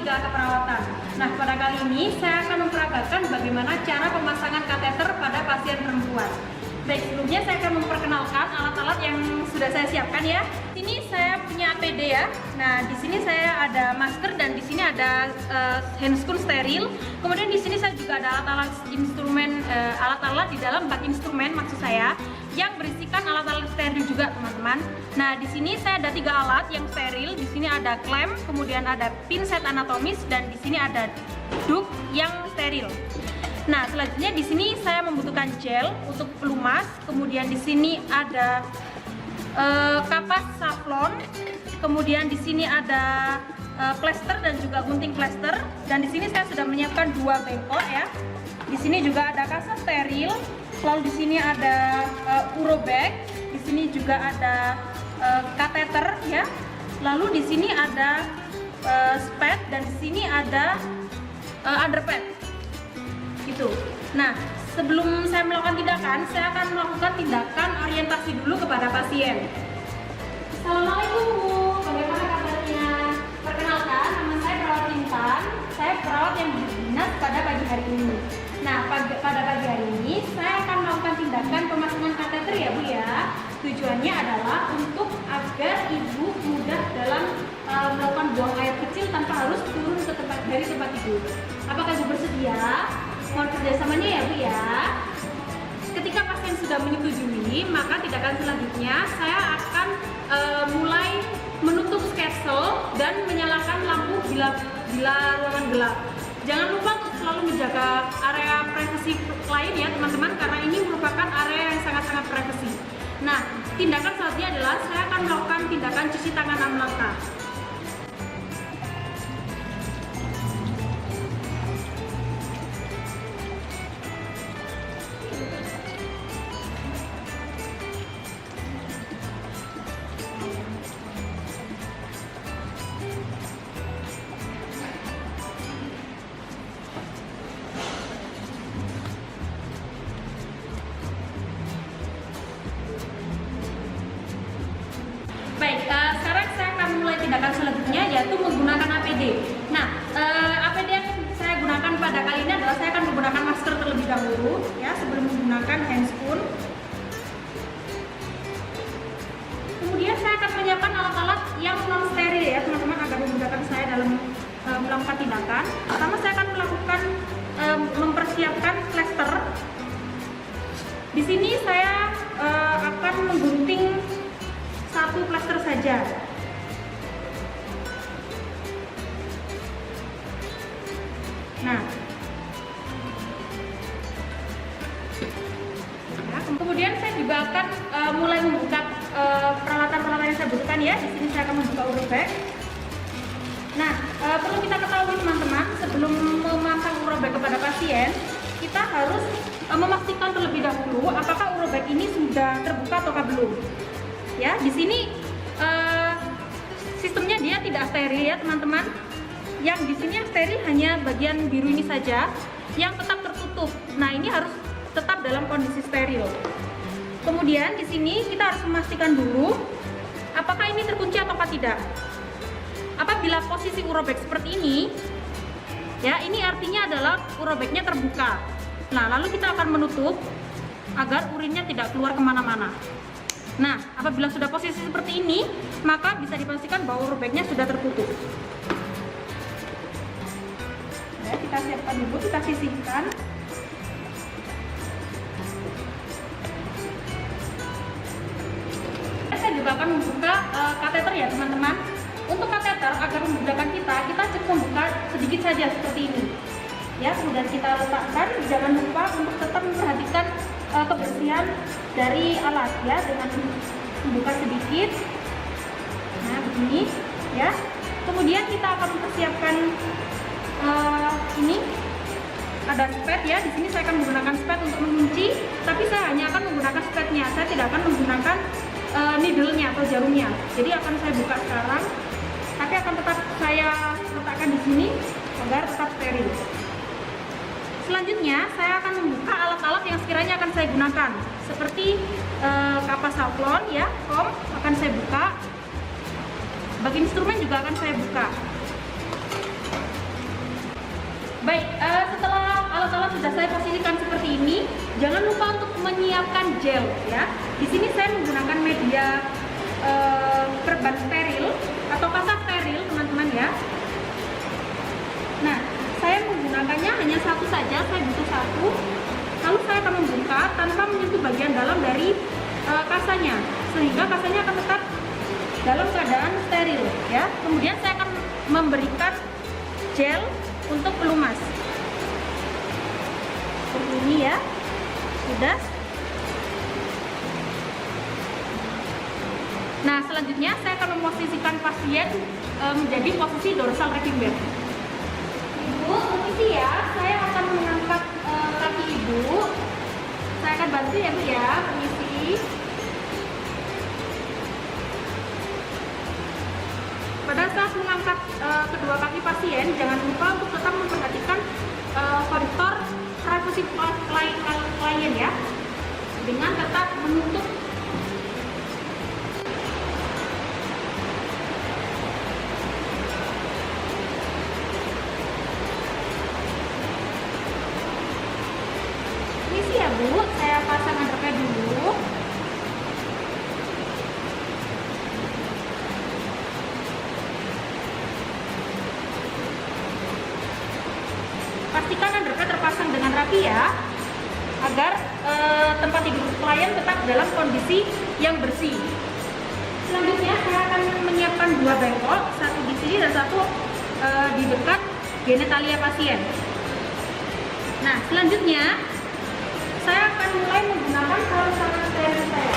3 keperawatan. Nah, pada kali ini saya akan memperagakan bagaimana cara pemasangan kateter pada pasien perempuan. Baik, sebelumnya saya akan memperkenalkan alat-alat yang sudah saya siapkan ya. Sini saya punya APD ya. Nah, di sini saya ada masker dan di sini ada handscoon steril. Kemudian di sini saya juga ada alat-alat instrumen, alat-alat di dalam bak instrumen maksud saya, yang berisikan alat-alat steril juga teman-teman. Nah, di sini saya ada 3 alat yang steril. Di sini ada klem, kemudian ada pinset anatomis, dan di sini ada duk yang steril. Nah, selanjutnya di sini saya membutuhkan gel untuk pelumas. Kemudian di sini ada kapas safflon. Kemudian di sini ada plester dan juga gunting plester. Dan di sini saya sudah menyiapkan 2 bengkok ya. Di sini juga ada kasa steril. Lalu di sini ada urobag. Di sini juga ada kateter ya. Lalu di sini ada spad dan di sini ada underpad. Gitu. Nah, sebelum saya melakukan tindakan, saya akan melakukan tindakan orientasi dulu kepada pasien. Assalamualaikum Bu, bagaimana kabarnya? Perkenalkan, nama saya Perawat Intan. Saya perawat yang berdinas pada pagi hari ini. Nah, pada pagi hari ini saya akan melakukan tindakan pemasangan kateter ya Bu ya. Tujuannya adalah untuk agar ibu mudah dalam melakukan buang air kecil tanpa harus turun ke dari tempat tidur. Apakah ibu bersedia? Mohon kerjasamanya ya Bu ya. Ketika pasien sudah menyetujui, maka tindakan selanjutnya saya akan mulai menutup sketsel dan menyalakan lampu bila ruangan gelap. Jangan lupa untuk selalu menjaga area privasi klien ya teman-teman, karena ini merupakan area yang sangat-sangat privasi. Nah, tindakan selanjutnya adalah saya akan melakukan tindakan cuci tangan 6 langkah. Baik, sekarang saya akan mulai tindakan selanjutnya, yaitu menggunakan APD. Nah, APD yang saya gunakan pada kali ini adalah saya akan menggunakan masker terlebih dahulu, ya, sebelum menggunakan handscoon. Kemudian saya akan menyiapkan alat-alat yang non steril ya teman-teman, agar memudahkan saya dalam melakukan tindakan. Pertama saya akan melakukan mempersiapkan plester. Di sini saya akan menggunting 1 plester saja. Nah, kemudian saya juga akan mulai membuka peralatan-peralatan yang saya butuhkan ya. Di sini saya akan membuka urobag. Nah, perlu kita ketahui teman-teman, sebelum memasang urobag kepada pasien, kita harus memastikan terlebih dahulu apakah urobag ini sudah terbuka ataukah belum. Ya, di sini sistemnya dia tidak steril ya teman-teman. Yang di sini yang steril hanya bagian biru ini saja yang tetap tertutup. Nah, ini harus tetap dalam kondisi steril. Kemudian di sini kita harus memastikan dulu apakah ini terkunci ataukah tidak. Apabila posisi urobag seperti ini, ya, ini artinya adalah urobagnya terbuka. Nah, lalu kita akan menutup agar urinnya tidak keluar kemana-mana. Nah, apabila sudah posisi seperti ini, maka bisa dipastikan bahwa urobagnya sudah tertutup. Ya, kita siapkan dulu, kita sisihkan. Saya juga akan membuka kateter ya teman-teman. Untuk kateter agar memudahkan kita cukup membuka sedikit saja seperti ini. Ya, kemudian kita letakkan. Jangan lupa untuk tetap memperhatikan kebersihan dari alat ya, dengan membuka sedikit. Nah, begini ya. Kemudian kita akan mempersiapkan ini ada spad ya. Di sini saya akan menggunakan spad untuk mengunci, tapi saya hanya akan menggunakan spadnya. Saya tidak akan menggunakan needle-nya atau jarumnya. Jadi akan saya buka sekarang, tapi akan tetap saya letakkan di sini agar tetap steril. Selanjutnya saya akan membuka alat-alat yang sekiranya akan saya gunakan, seperti kapas safflon ya, foam akan saya buka, bak instrumen juga akan saya buka. jangan lupa untuk menyiapkan gel ya. Di sini saya menggunakan media perban steril atau kasa steril teman-teman ya. Nah, saya menggunakannya hanya satu saja, saya butuh satu. Lalu saya akan membuka tanpa menyentuh bagian dalam dari kasanya, sehingga kasanya akan tetap dalam keadaan steril ya. Kemudian saya akan memberikan gel untuk pelumas seperti ini ya. Sudah. Nah, selanjutnya saya akan memposisikan pasien menjadi posisi dorsal reclined bed. Ibu, posisi ya. Saya akan mengangkat kaki ibu. Saya akan bantu ya Bu ya. Permisi. Pada saat mengangkat kedua kaki pasien, jangan lupa untuk tetap memperhatikan faktor privasi klien ya, dengan tetap menutup permisi ya Bu, saya pasang underpad dulu. Pastikan underpad terpasang dengan rapi ya, agar tempat tidur klien tetap dalam kondisi yang bersih. Selanjutnya saya akan menyiapkan dua bengkok, satu di sini dan satu di dekat genitalia pasien. Nah, selanjutnya saya akan mulai menggunakan sarung tangan steril saya.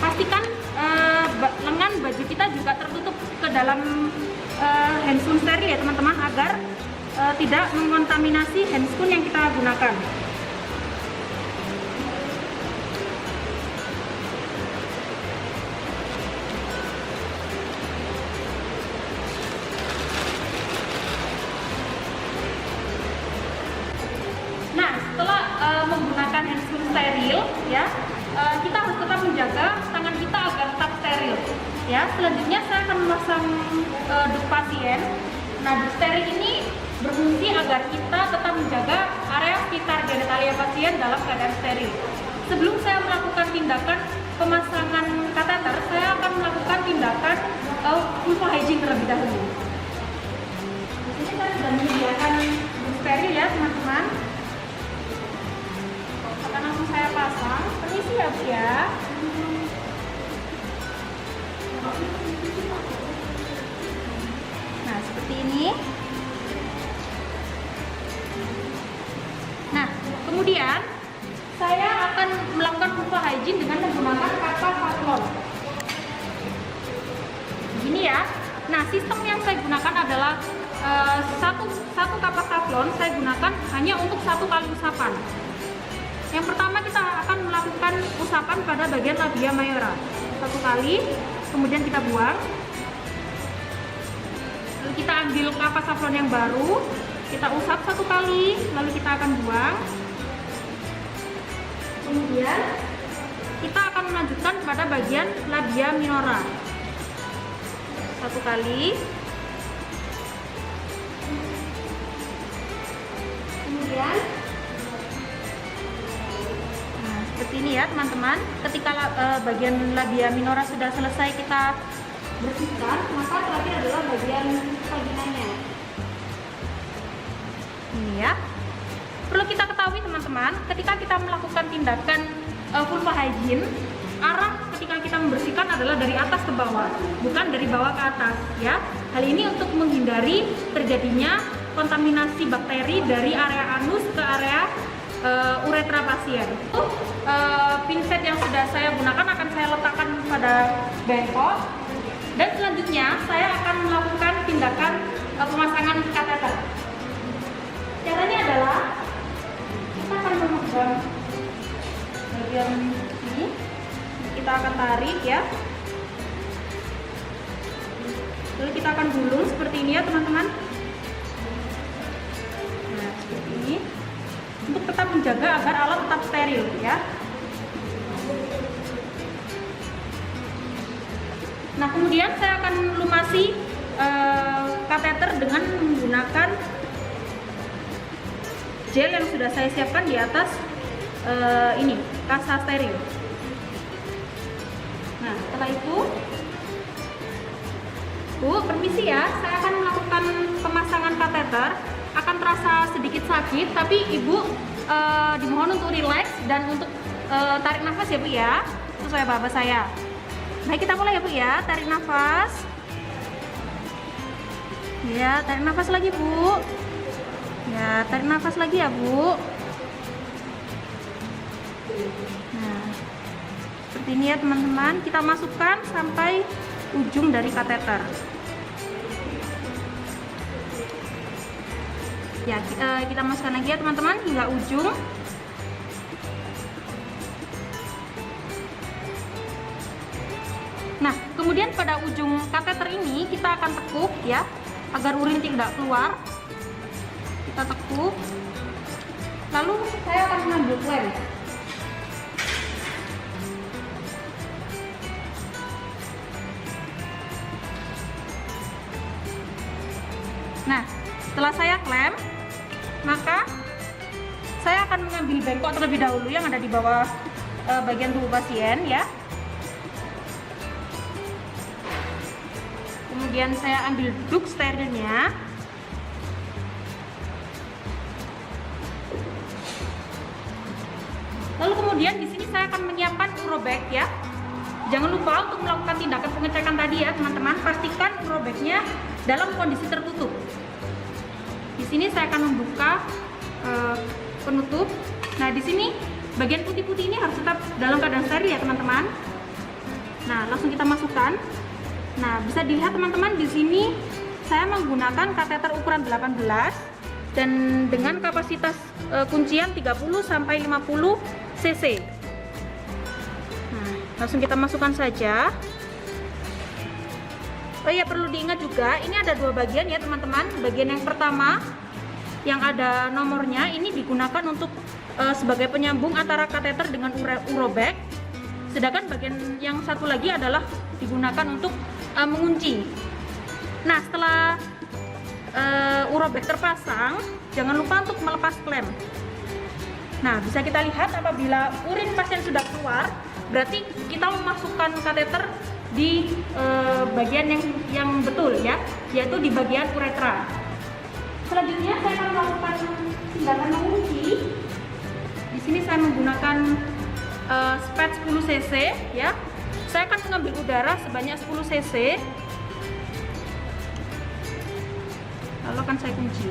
Pastikan lengan baju kita juga tertutup ke dalam handscoon steril ya teman-teman, agar tidak mengontaminasi handscoon yang kita gunakan. Nah, setelah menggunakan handscoon steril ya, kita harus tetap menjaga tangan kita agar tetap steril ya. Selanjutnya saya akan memasang duk pasien. Nah, duk steril ini berfungsi agar kita tetap menjaga area sekitar genitalia pasien dalam keadaan steril. Sebelum saya melakukan tindakan pemasangan kateter, saya akan melakukan tindakan vulva hygiene terlebih dahulu. Di sini saya sudah menyediakan duk steril ya teman-teman. Akan langsung saya pasang. Permisi ya Bu ya. Nah, seperti ini. Nah, kemudian saya akan melakukan vulva hygiene dengan menggunakan kapa Savlon. Begini ya. Nah, sistem yang saya gunakan adalah satu kapa Savlon saya gunakan hanya untuk satu kali usapan. Yang pertama kita akan melakukan usapan pada bagian labia mayora satu kali, kemudian kita buang. Lalu kita ambil kapas Savlon yang baru, kita usap satu kali, lalu kita akan buang. Kemudian kita akan melanjutkan pada bagian labia minora satu kali. Kemudian seperti ini ya teman-teman. Ketika bagian labia minora sudah selesai kita bersihkan, maka terakhir adalah bagian vaginanya. Ini ya. Perlu kita ketahui teman-teman, ketika kita melakukan tindakan vulva hygiene, arah ketika kita membersihkan adalah dari atas ke bawah, bukan dari bawah ke atas ya. Hal ini untuk menghindari terjadinya kontaminasi bakteri dari area anus ke area uretra pasien. Pinset yang sudah saya gunakan akan saya letakkan pada bengkok, dan selanjutnya saya akan melakukan tindakan pemasangan kateter. Caranya adalah kita akan memegang bagian ini, kita akan tarik ya, lalu kita akan gulung seperti ini ya teman-teman. Nah seperti ini, untuk tetap menjaga agar alat tetap steril ya. Nah kemudian saya akan lumasi kateter dengan menggunakan gel yang sudah saya siapkan di atas ini kasa steril. Nah setelah itu, Bu, permisi ya, saya akan melakukan pemasangan kateter. Akan terasa sedikit sakit, tapi Ibu dimohon untuk rileks dan untuk tarik nafas ya Bu ya, sesuai bapak saya. Baik, kita mulai ya Bu ya, tarik nafas. Ya, tarik nafas lagi Bu. Ya, tarik nafas lagi ya Bu. Nah, seperti ini ya teman-teman, kita masukkan sampai ujung dari kateter. Ya, kita masukkan lagi ya teman-teman hingga ujung. Nah, kemudian pada ujung kateter ini kita akan tekuk ya, agar urin tidak keluar. Kita tekuk. Lalu saya akan mengambil klem. Nah, setelah saya klem, maka saya akan mengambil bengkok terlebih dahulu yang ada di bawah bagian tubuh pasien ya. Kemudian saya ambil duk sterilnya. Lalu kemudian di sini saya akan menyiapkan urobag ya. Jangan lupa untuk melakukan tindakan pengecekan tadi ya teman-teman. Pastikan urobagnya dalam kondisi tertutup. Di sini saya akan membuka penutup. Nah di sini bagian putih-putih ini harus tetap dalam keadaan steril ya teman-teman. Nah langsung kita masukkan. Nah bisa dilihat teman-teman, di sini saya menggunakan kateter ukuran 18 dan dengan kapasitas kuncian 30 sampai 50 cc. Nah, langsung kita masukkan saja. Oh iya, perlu diingat juga ini ada dua bagian ya teman-teman. Bagian yang pertama yang ada nomornya ini digunakan untuk sebagai penyambung antara kateter dengan urobag. Sedangkan bagian yang satu lagi adalah digunakan untuk mengunci. Nah setelah urobag terpasang, jangan lupa untuk melepas klem. Nah bisa kita lihat apabila urin pasien sudah keluar, berarti kita memasukkan kateter di bagian yang betul ya, yaitu di bagian uretra. Selanjutnya saya akan melakukan tindakan mengunci. Di sini saya menggunakan spats 10 cc ya. Saya akan mengambil udara sebanyak 10 cc. Lalu akan saya kunci.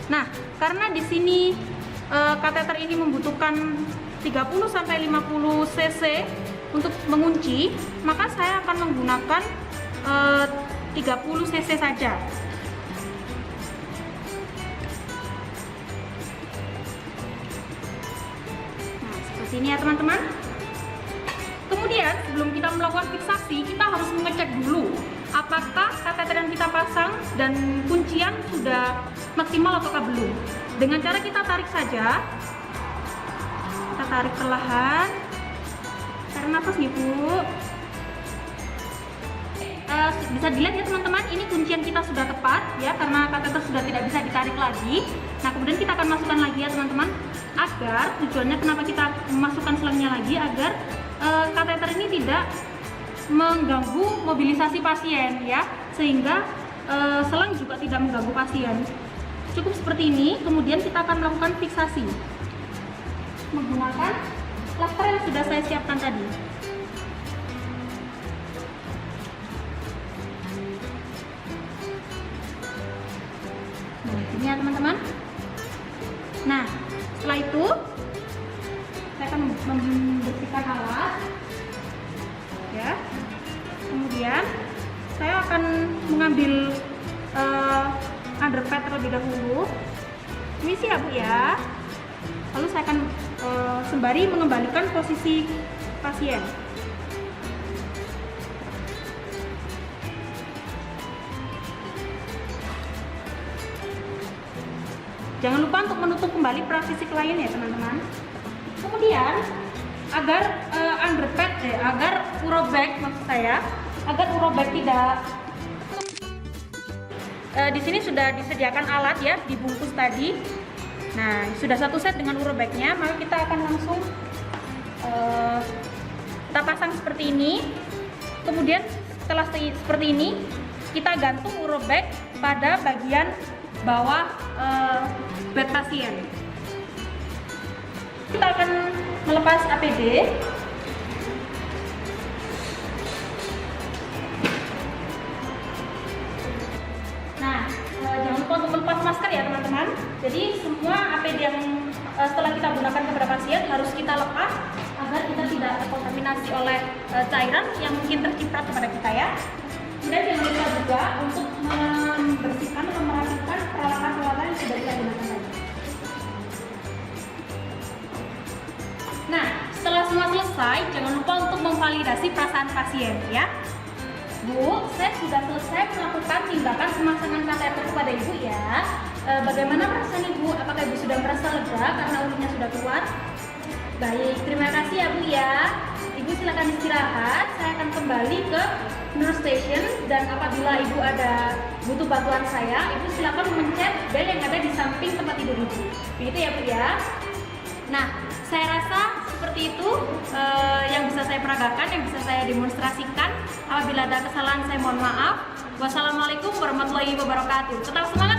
Nah, karena di sini kateter ini membutuhkan 30 sampai 50 cc untuk mengunci, maka saya akan menggunakan 30 cc saja. Nah, seperti ini ya teman-teman. Kemudian sebelum kita melakukan fiksasi, kita harus mengecek dulu apakah kateter yang kita pasang dan kuncian sudah maksimal ataukah belum. Dengan cara kita tarik saja. Kita tarik perlahan. Tarik nafas nih Bu. Bisa dilihat ya teman-teman, ini kuncian kita sudah tepat ya, karena kateter sudah tidak bisa ditarik lagi. Nah kemudian kita akan masukkan lagi ya teman-teman, agar tujuannya kenapa kita memasukkan selangnya lagi, agar kateter ini tidak mengganggu mobilisasi pasien ya, sehingga selang juga tidak mengganggu pasien. Cukup seperti ini. Kemudian kita akan melakukan fiksasi menggunakan plaster yang sudah saya siapkan tadi. Ini ya teman-teman. Nah, setelah itu saya akan membersihkan alat ya. Kemudian saya akan mengambil underpad terlebih dahulu. Permisi ya Bu ya. Lalu saya akan sembari mengembalikan posisi pasien. Jangan lupa untuk menutup kembali posisi klien ya teman-teman. Kemudian agar agar urobag maksud saya, agar urobag tidak di sini sudah disediakan alat ya, dibungkus tadi. Nah, sudah satu set dengan urobagnya, maka kita akan langsung kita pasang seperti ini. Kemudian setelah seperti ini, kita gantung urobag pada bagian bawah bed pasien. Kita akan melepas APD. Nah, jangan lupa untuk melepas masker ya teman-teman. Jadi semua APD yang setelah kita gunakan kepada pasien harus kita lepas agar kita tidak terkontaminasi oleh cairan yang mungkin terciprat kepada kita ya. Kemudian jangan lupa juga untuk membersihkan atau merapikan peralatan-peralatan yang sudah kita gunakan tadi. Nah, setelah semua selesai, jangan lupa untuk memvalidasi perasaan pasien ya. Bu, saya sudah selesai melakukan tindakan pemasangan kateter kepada Ibu ya. Bagaimana perasaan Ibu? Apakah Ibu sudah merasa lega karena urinnya sudah keluar? Baik, terima kasih ya Bu ya. Ibu silakan istirahat. Saya akan kembali ke nurse station dan apabila Ibu ada butuh bantuan saya, Ibu silakan mencet bel yang ada di samping tempat tidur Ibu. Begitu ya Bu ya. Nah, saya rasa seperti itu yang bisa saya peragakan, yang bisa saya demonstrasikan. Apabila ada kesalahan saya mohon maaf. Wassalamualaikum warahmatullahi wabarakatuh. Tetap semangat.